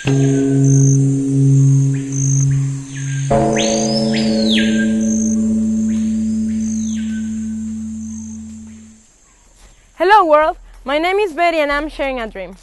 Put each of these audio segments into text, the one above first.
Hello world, my name is Betty and I'm sharing a dream.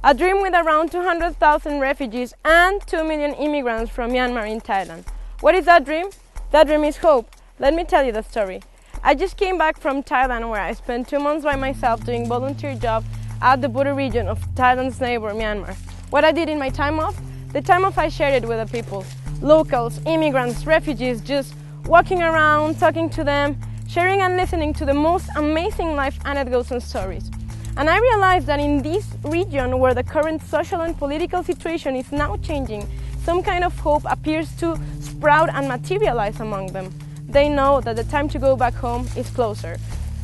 A dream with around 200,000 refugees and 2 million immigrants from Myanmar in Thailand. What is that dream? That dream is hope. Let me tell you the story. I just came back from Thailand where I spent 2 months by myself doing volunteer job at the border region of Thailand's neighbor Myanmar. What I did in my time off? The time off I shared it with the people. Locals, immigrants, refugees, just walking around, talking to them, sharing and listening to the most amazing life anecdotes and stories. And I realized that in this region where the current social and political situation is now changing, some kind of hope appears to sprout and materialize among them. They know that the time to go back home is closer.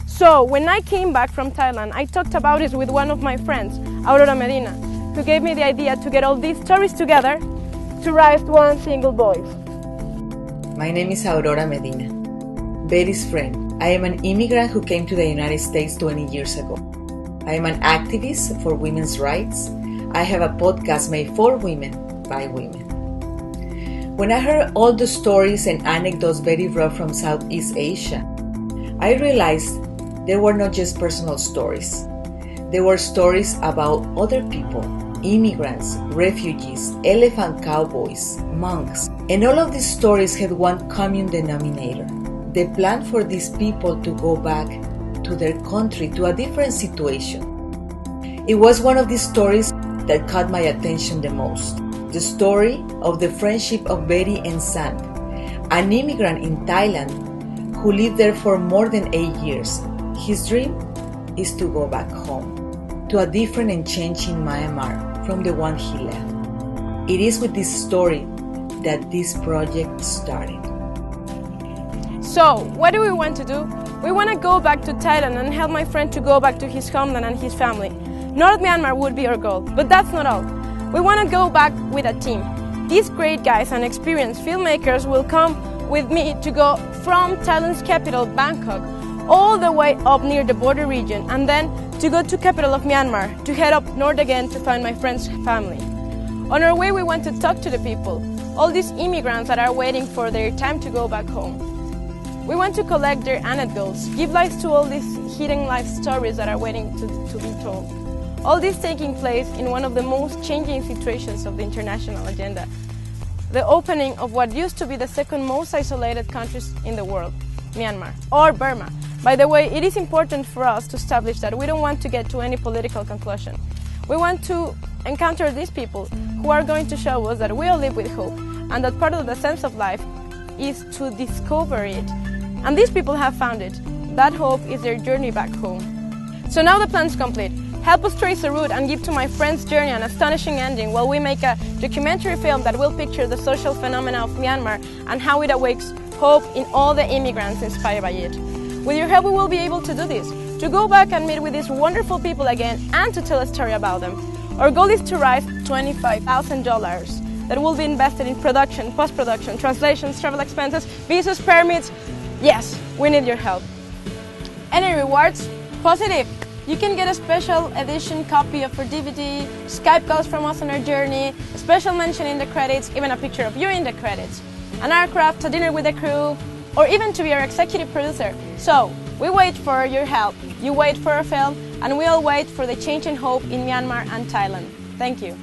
So when I came back from Thailand, I talked about it with one of my friends, Aurora Medina, who gave me the idea to get all these stories together to raise one single voice. My name is Aurora Medina, Betty's friend. I am an immigrant who came to the United States 20 years ago. I am an activist for women's rights. I have a podcast made for women, by women. When I heard all the stories and anecdotes Betty brought from Southeast Asia, I realized they were not just personal stories. They were stories about other people, immigrants, refugees, elephant cowboys, monks. And all of these stories had one common denominator: the plan for these people to go back to their country, to a different situation. It was one of these stories that caught my attention the most. The story of the friendship of Betty and Sant, an immigrant in Thailand who lived there for more than 8 years. His dream is to go back home, to a different and changing Myanmar from the one he left. It is with this story that this project started. So, what do we want to do? We want to go back to Thailand and help my friend to go back to his homeland and his family. North Myanmar would be our goal, but that's not all. We want to go back with a team. These great guys and experienced filmmakers will come with me to go from Thailand's capital, Bangkok, all the way up near the border region, and then to go to capital of Myanmar, to head up north again to find my friend's family. On our way we want to talk to the people, all these immigrants that are waiting for their time to go back home. We want to collect their anecdotes, give life to all these hidden life stories that are waiting to be told. All this taking place in one of the most changing situations of the international agenda, the opening of what used to be the second most isolated countries in the world, Myanmar, or Burma. By the way, it is important for us to establish that we don't want to get to any political conclusion. We want to encounter these people who are going to show us that we all live with hope, and that part of the sense of life is to discover it. And these people have found it. That hope is their journey back home. So now the plan's complete. Help us trace a route and give to my friend's journey an astonishing ending while we make a documentary film that will picture the social phenomena of Myanmar and how it awakes hope in all the immigrants inspired by it. With your help we will be able to do this, to go back and meet with these wonderful people again and to tell a story about them. Our goal is to raise $25,000 that will be invested in production, post-production, translations, travel expenses, visas, permits. Yes, we need your help. Any rewards? Positive! You can get a special edition copy of our DVD, Skype calls from us on our journey, a special mention in the credits, even a picture of you in the credits, an aircraft, a dinner with the crew, or even to be our executive producer. So, we wait for your help, you wait for our film, and we all wait for the change and hope in Myanmar and Thailand. Thank you.